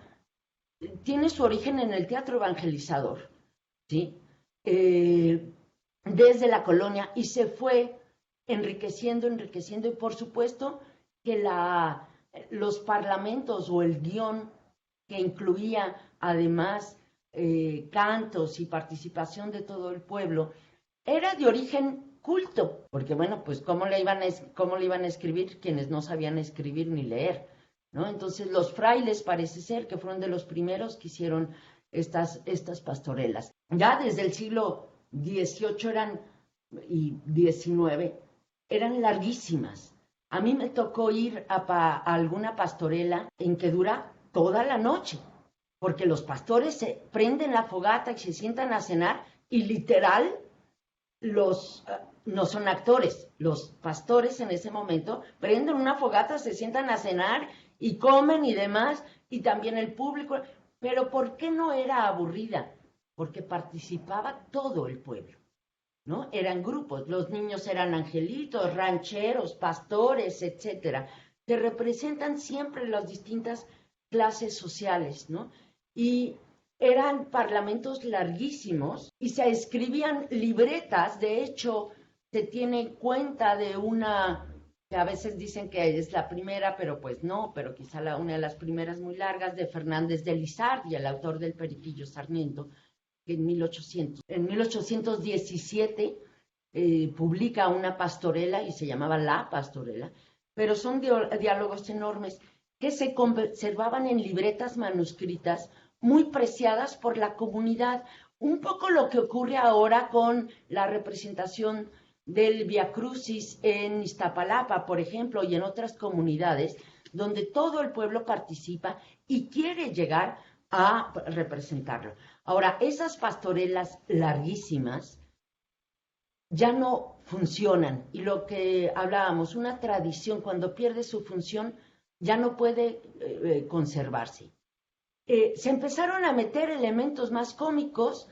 tiene su origen en el teatro evangelizador, ¿sí? Desde la colonia, y se fue enriqueciendo, y por supuesto que los parlamentos o el guión, que incluía además cantos y participación de todo el pueblo, era de origen culto, porque bueno, pues ¿cómo le iban a escribir quienes no sabían escribir ni leer, ¿no? Entonces los frailes parece ser que fueron de los primeros que hicieron estas pastorelas. Ya desde el siglo XVIII y XIX eran larguísimas. A mí me tocó ir a alguna pastorela en que dura toda la noche, porque los pastores prenden la fogata y se sientan a cenar, y literal no son actores. Los pastores en ese momento prenden una fogata, se sientan a cenar y comen y demás, y también el público. Pero ¿por qué no era aburrida? Porque participaba todo el pueblo, ¿no? Eran grupos, los niños eran angelitos, rancheros, pastores, etcétera, que representan siempre las distintas clases sociales, ¿no? Y eran parlamentos larguísimos y se escribían libretas. De hecho, se tiene cuenta de una, que a veces dicen que es la primera, pero pues no, pero quizá una de las primeras muy largas, de Fernández de Lizardi, el autor del Periquillo Sarmiento, que en 1817 publica una pastorela y se llamaba La Pastorela, pero son diálogos enormes que se conservaban en libretas manuscritas muy preciadas por la comunidad. Un poco lo que ocurre ahora con la representación del Via Crucis en Iztapalapa, por ejemplo, y en otras comunidades, donde todo el pueblo participa y quiere llegar a representarlo. Ahora, esas pastorelas larguísimas ya no funcionan, y lo que hablábamos, una tradición cuando pierde su función ya no puede conservarse. Se empezaron a meter elementos más cómicos,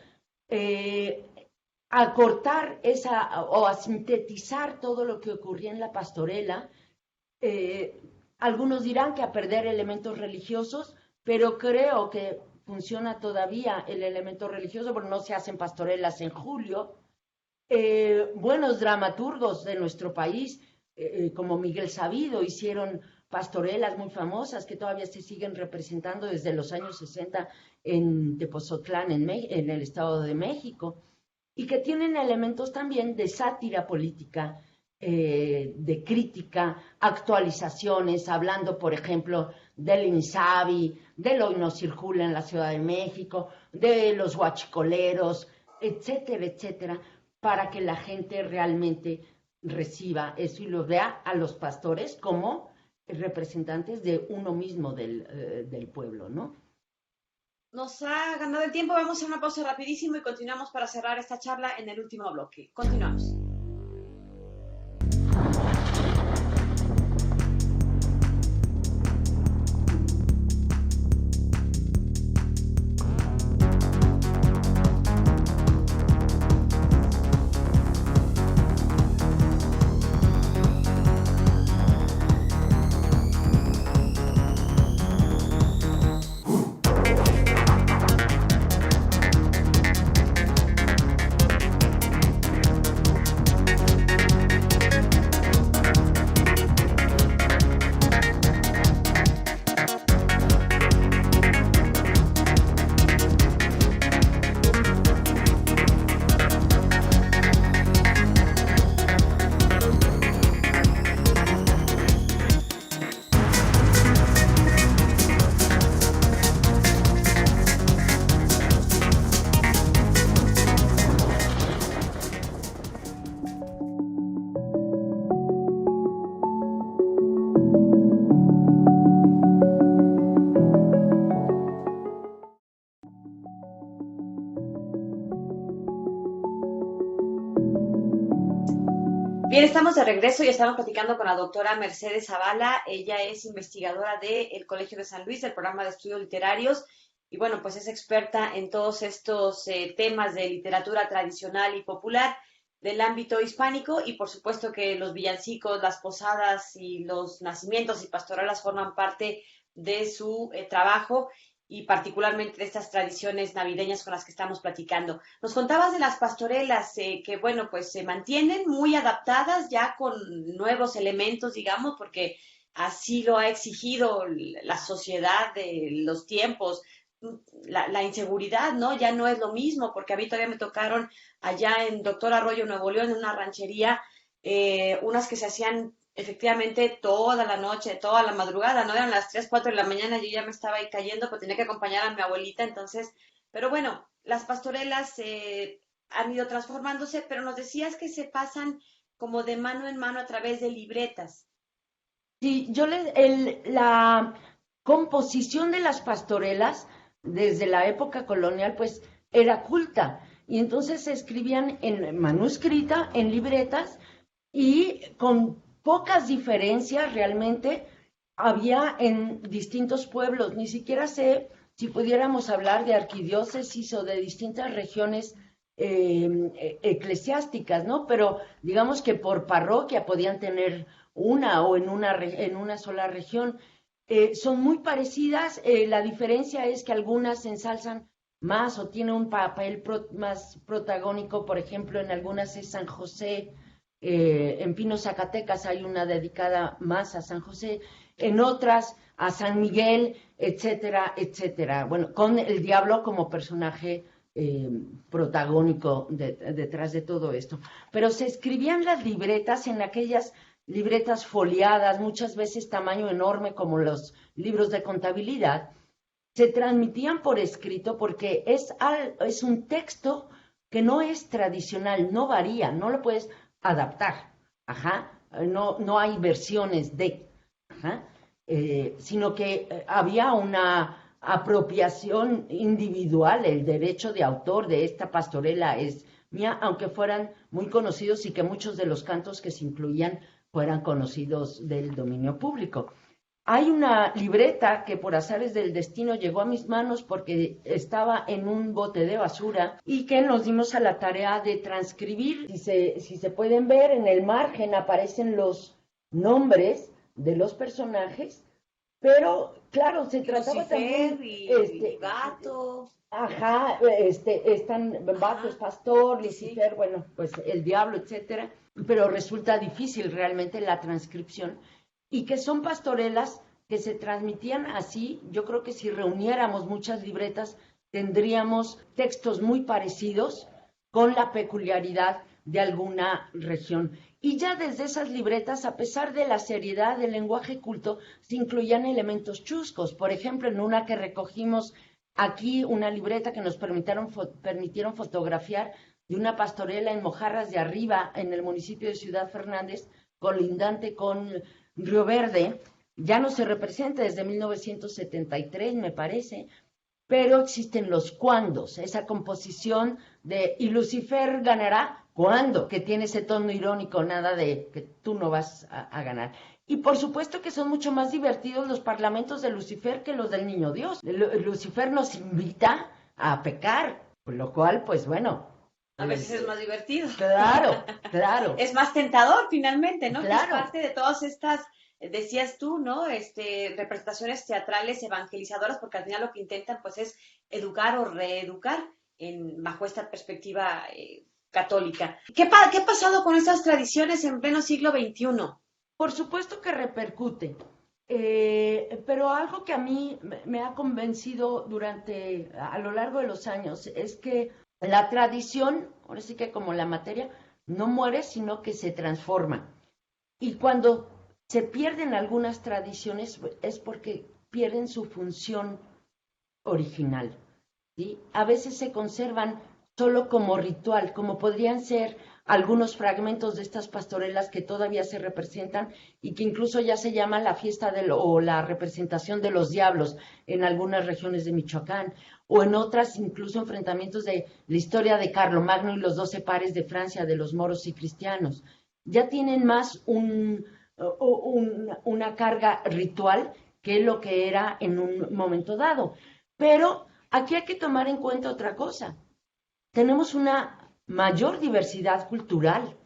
a cortar o a sintetizar todo lo que ocurría en la pastorela. Algunos dirán que a perder elementos religiosos, pero creo que funciona todavía el elemento religioso, porque no se hacen pastorelas en julio. Buenos dramaturgos de nuestro país, como Miguel Sabido, hicieron pastorelas muy famosas que todavía se siguen representando desde los años 60 en Tepozotlán, en el Estado de México, y que tienen elementos también de sátira política, de crítica, actualizaciones, hablando, por ejemplo, del Insabi, del Hoy No Circula en la Ciudad de México, de los huachicoleros, etcétera, etcétera, para que la gente realmente reciba eso y lo vea a los pastores como representantes de uno mismo del pueblo, ¿no? Nos ha ganado el tiempo, vamos a una pausa rapidísimo y continuamos para cerrar esta charla en el último bloque. Continuamos. Bien, estamos de regreso y estamos platicando con la doctora Mercedes Zavala. Ella es investigadora del Colegio de San Luis, del programa de estudios literarios, y bueno, pues es experta en todos estos temas de literatura tradicional y popular del ámbito hispánico, y por supuesto que los villancicos, las posadas y los nacimientos y pastorelas forman parte de su trabajo, y particularmente de estas tradiciones navideñas con las que estamos platicando. Nos contabas de las pastorelas que, bueno, pues se mantienen muy adaptadas ya con nuevos elementos, digamos, porque así lo ha exigido la sociedad de los tiempos, la inseguridad, ¿no? Ya no es lo mismo, porque a mí todavía me tocaron allá en Doctor Arroyo, Nuevo León, en una ranchería, unas que se hacían efectivamente toda la noche, toda la madrugada, no eran las 3, 4 de la mañana, yo ya me estaba ahí cayendo, pues tenía que acompañar a mi abuelita, entonces, pero bueno, las pastorelas han ido transformándose, pero nos decías que se pasan como de mano en mano a través de libretas. Sí, la composición de las pastorelas desde la época colonial, pues era culta. y entonces se escribían en manuscrita, en libretas, y con pocas diferencias realmente había en distintos pueblos. Ni siquiera sé si pudiéramos hablar de arquidiócesis o de distintas regiones eclesiásticas, ¿no? Pero digamos que por parroquia podían tener una o en una sola región. Son muy parecidas, la diferencia es que algunas se ensalzan más o tienen un papel más protagónico, por ejemplo, en algunas es San José, en Pino, Zacatecas hay una dedicada más a San José, en otras a San Miguel, etcétera, etcétera. Bueno, con el diablo como personaje protagónico detrás de todo esto. Pero se escribían las libretas en aquellas libretas foliadas, muchas veces tamaño enorme como los libros de contabilidad, se transmitían por escrito porque es un texto que no es tradicional, no varía, no lo puedes adaptar, no hay versiones de, sino que había una apropiación individual, el derecho de autor de esta pastorela es mía, aunque fueran muy conocidos y que muchos de los cantos que se incluían fueran conocidos del dominio público. Hay una libreta que por azares del destino llegó a mis manos porque estaba en un bote de basura y que nos dimos a la tarea de transcribir. Si se pueden ver, en el margen aparecen los nombres de los personajes, pero claro, se trataba también... y Bato. Están Bato, Pastor, Lucifer, bueno, pues el diablo, etcétera, pero resulta difícil realmente la transcripción. Y que son pastorelas que se transmitían así. Yo creo que si reuniéramos muchas libretas tendríamos textos muy parecidos con la peculiaridad de alguna región. Y ya desde esas libretas, a pesar de la seriedad del lenguaje culto, se incluían elementos chuscos. Por ejemplo, en una que recogimos aquí, una libreta que nos permitieron fotografiar de una pastorela en Mojarras de Arriba, en el municipio de Ciudad Fernández, colindante con Río Verde, ya no se representa desde 1973, me parece, pero existen los cuandos, esa composición de ¿y Lucifer ganará? ¿Cuándo? Que tiene ese tono irónico, nada de que tú no vas a ganar. Y por supuesto que son mucho más divertidos los parlamentos de Lucifer que los del Niño Dios. Lucifer nos invita a pecar, por lo cual, pues bueno... A veces es más divertido. Claro, claro. Es más tentador finalmente, ¿no? Claro. Que es parte de todas estas, decías tú, ¿no? Representaciones teatrales evangelizadoras, porque al final lo que intentan pues es educar o reeducar bajo esta perspectiva católica. ¿Qué ha pasado con estas tradiciones en pleno siglo XXI? Por supuesto que repercute, pero algo que a mí me ha convencido a lo largo de los años es que la tradición, ahora sí que como la materia, no muere, sino que se transforma. Y cuando se pierden algunas tradiciones es porque pierden su función original, ¿sí? A veces se conservan solo como ritual, como podrían ser algunos fragmentos de estas pastorelas que todavía se representan y que incluso ya se llama la fiesta o la representación de los diablos en algunas regiones de Michoacán, o en otras incluso enfrentamientos de la historia de Carlomagno y los 12 pares de Francia de los moros y cristianos. Ya tienen más una carga ritual que lo que era en un momento dado. Pero aquí hay que tomar en cuenta otra cosa. Tenemos una mayor diversidad cultural.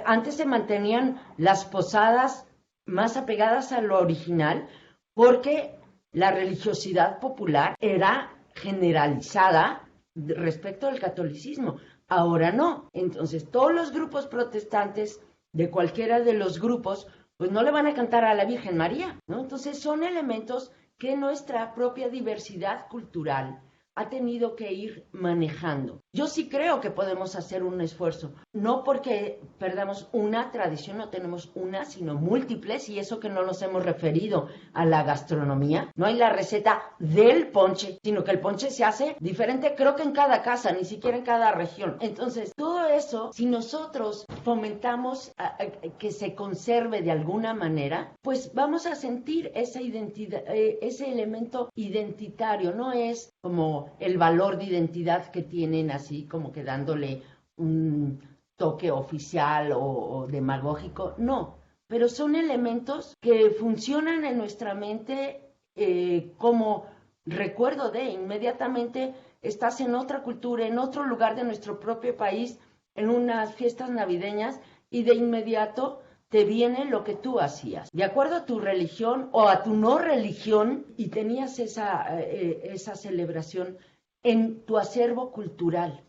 Antes se mantenían las posadas más apegadas a lo original porque la religiosidad popular era generalizada respecto al catolicismo. Ahora no. Entonces, todos los grupos protestantes de cualquiera de los grupos, pues no le van a cantar a la Virgen María, ¿no? Entonces, son elementos que nuestra propia diversidad cultural ha tenido que ir manejando. Yo sí creo que podemos hacer un esfuerzo, no porque perdamos una tradición, no tenemos una, sino múltiples, y eso que no nos hemos referido a la gastronomía. No hay la receta del ponche, sino que el ponche se hace diferente, creo que en cada casa, ni siquiera en cada región. Entonces, todo eso, si nosotros fomentamos que se conserve de alguna manera, pues vamos a sentir esa identidad, ese elemento identitario. No es como el valor de identidad que tienen así como que dándole un toque oficial o demagógico, no, pero son elementos que funcionan en nuestra mente como recuerdo de inmediatamente estás en otra cultura, en otro lugar de nuestro propio país, en unas fiestas navideñas, y de inmediato te viene lo que tú hacías, de acuerdo a tu religión o a tu no religión, y tenías esa celebración en tu acervo cultural.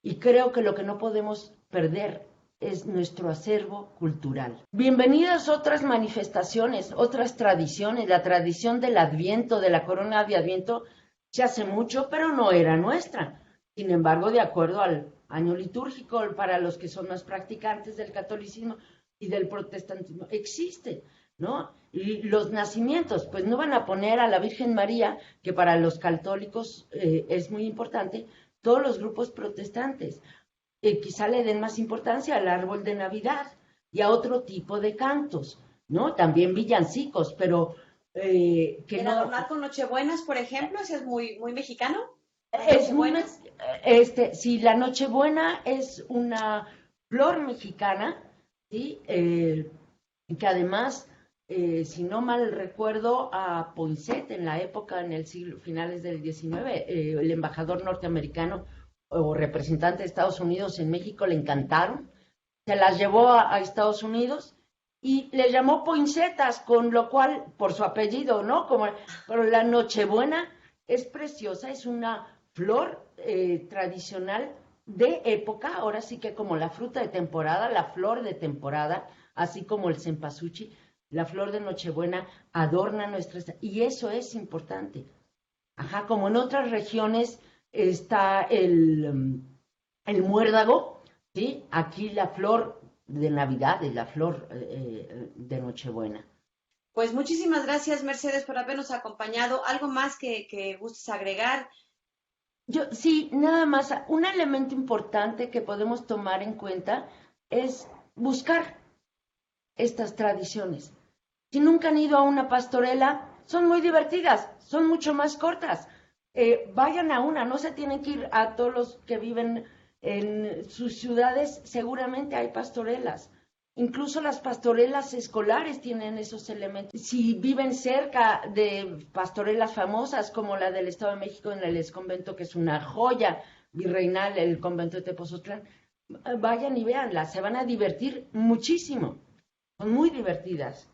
Y creo que lo que no podemos perder es nuestro acervo cultural. Bienvenidas otras manifestaciones, otras tradiciones. La tradición del Adviento, de la corona de Adviento, se hace mucho, pero no era nuestra. Sin embargo, de acuerdo al año litúrgico, para los que son más practicantes del catolicismo y del protestantismo, existe, ¿no? Y los nacimientos, pues no van a poner a la Virgen María, que para los católicos es muy importante, todos los grupos protestantes. Quizá le den más importancia al árbol de Navidad y a otro tipo de cantos, ¿no? También villancicos, pero que ¿El no... adornar con Nochebuenas, por ejemplo, ese es muy mexicano? Es muy, sí, la Nochebuena es una flor mexicana, ¿sí? Que además, si no mal recuerdo, a Poinsett en la época, en el siglo, finales del XIX, el embajador norteamericano o representante de Estados Unidos en México le encantaron, se las llevó a Estados Unidos y le llamó poinsettas, con lo cual, por su apellido, ¿no? Pero la Nochebuena es preciosa, es una flor tradicional de época, ahora sí que como la fruta de temporada, la flor de temporada, así como el cempasúchil, la flor de Nochebuena adorna nuestras... Y eso es importante. Ajá, como en otras regiones está el muérdago, ¿sí? Aquí la flor de Navidad y la flor de Nochebuena. Pues muchísimas gracias, Mercedes, por habernos acompañado. ¿Algo más que gustes agregar? Sí, nada más, un elemento importante que podemos tomar en cuenta es buscar estas tradiciones. Si nunca han ido a una pastorela, son muy divertidas, son mucho más cortas. Vayan a una, no se tienen que ir a todos los que viven en sus ciudades, seguramente hay pastorelas. Incluso las pastorelas escolares tienen esos elementos. Si viven cerca de pastorelas famosas como la del Estado de México en el Exconvento, que es una joya virreinal, el convento de Tepozotlán, vayan y véanlas, se van a divertir muchísimo. Son muy divertidas,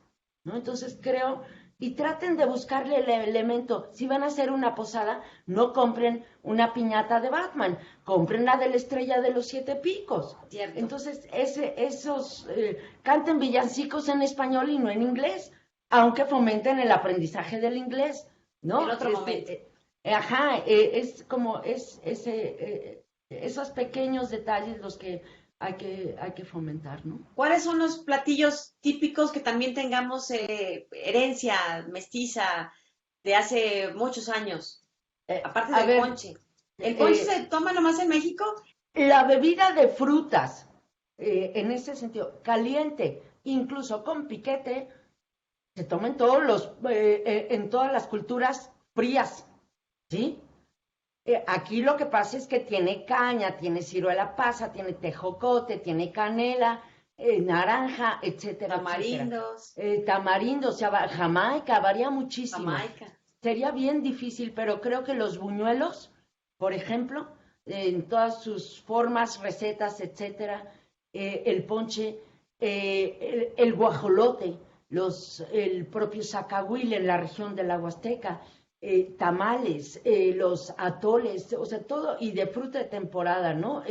¿no? Entonces creo, y traten de buscarle el elemento. Si van a hacer una posada, no compren una piñata de Batman, compren la de la Estrella de los 7 Picos. Cierto. Entonces, canten villancicos en español y no en inglés, aunque fomenten el aprendizaje del inglés, ¿no? El otro momento. Es como esos pequeños detalles los que hay que fomentar, ¿no? ¿Cuáles son los platillos típicos que también tengamos herencia mestiza de hace muchos años? Aparte del ponche. ¿El ponche se toma nomás en México? La bebida de frutas, en ese sentido, caliente, incluso con piquete, se toma en todas las culturas frías, ¿sí? Aquí lo que pasa es que tiene caña, tiene ciruela pasa, tiene tejocote, tiene canela, naranja, etcétera. Tamarindos. Tamarindos, Jamaica, varía muchísimo. Jamaica. Sería bien difícil, pero creo que los buñuelos, por ejemplo, en todas sus formas, recetas, etcétera, el ponche, el guajolote, el propio zacahuil en la región de la Huasteca, tamales, los atoles, o sea, todo, y de fruta de temporada, ¿no?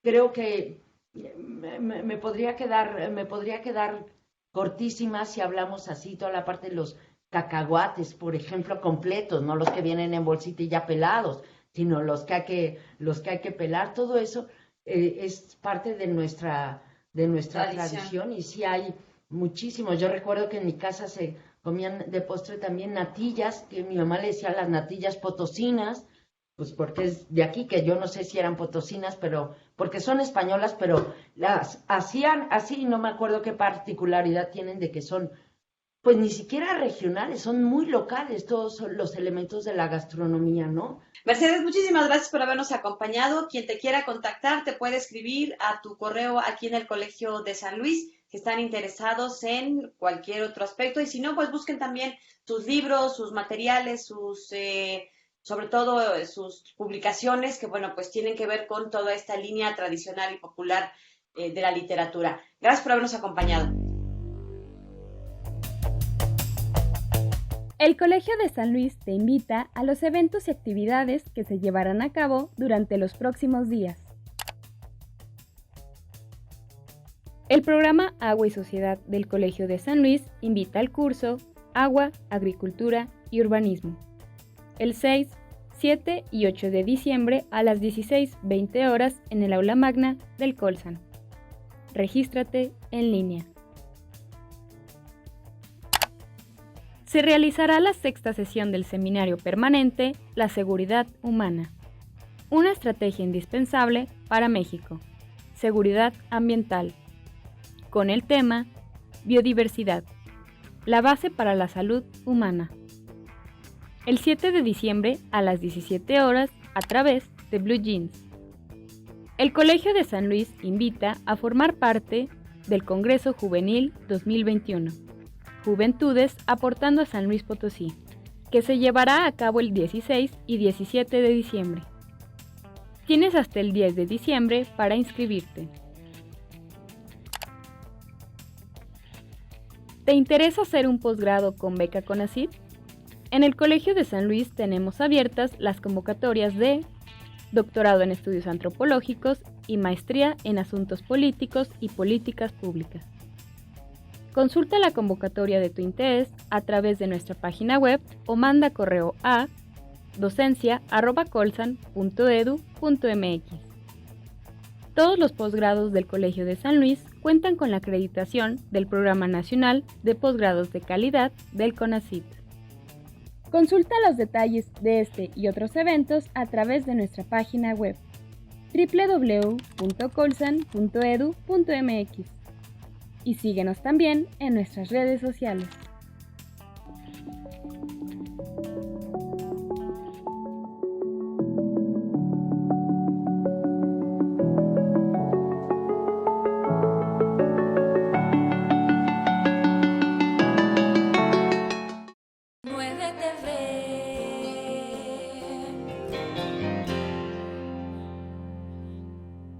Creo que me podría quedar cortísima si hablamos así, toda la parte de los cacahuates, por ejemplo, completos, no los que vienen en bolsita y ya pelados, sino los que hay que pelar. Todo eso es parte de nuestra tradición, y sí hay muchísimos. Yo recuerdo que en mi casa se comían de postre también natillas, que mi mamá le decía las natillas potosinas, pues porque es de aquí, que yo no sé si eran potosinas, pero porque son españolas, pero las hacían así, no me acuerdo qué particularidad tienen de que son, pues ni siquiera regionales, son muy locales todos los elementos de la gastronomía, ¿no? Mercedes, muchísimas gracias por habernos acompañado. Quien te quiera contactar te puede escribir a tu correo aquí en el Colegio de San Luis, si están interesados en cualquier otro aspecto. Y si no, pues busquen también sus libros, sus materiales, sobre todo sus publicaciones, que bueno, pues tienen que ver con toda esta línea tradicional y popular de la literatura. Gracias por habernos acompañado. El Colegio de San Luis te invita a los eventos y actividades que se llevarán a cabo durante los próximos días. El programa Agua y Sociedad del Colegio de San Luis invita al curso Agua, Agricultura y Urbanismo, el 6, 7 y 8 de diciembre a las 16:20 horas en el aula magna del Colsan. Regístrate en línea. Se realizará la 6ª sesión del seminario permanente La Seguridad Humana, una estrategia indispensable para México, seguridad ambiental, con el tema Biodiversidad, la base para la salud humana. El 7 de diciembre a las 17 horas a través de Blue Jeans. El Colegio de San Luis invita a formar parte del Congreso Juvenil 2021. Juventudes aportando a San Luis Potosí, que se llevará a cabo el 16 y 17 de diciembre. Tienes hasta el 10 de diciembre para inscribirte. ¿Te interesa hacer un posgrado con beca CONACYT? En el Colegio de San Luis tenemos abiertas las convocatorias de Doctorado en Estudios Antropológicos y Maestría en Asuntos Políticos y Políticas Públicas. Consulta la convocatoria de tu interés a través de nuestra página web o manda correo a docencia@colsan.edu.mx. Todos los posgrados del Colegio de San Luis cuentan con la acreditación del Programa Nacional de Posgrados de Calidad del CONACYT. Consulta los detalles de este y otros eventos a través de nuestra página web www.colsan.edu.mx y síguenos también en nuestras redes sociales.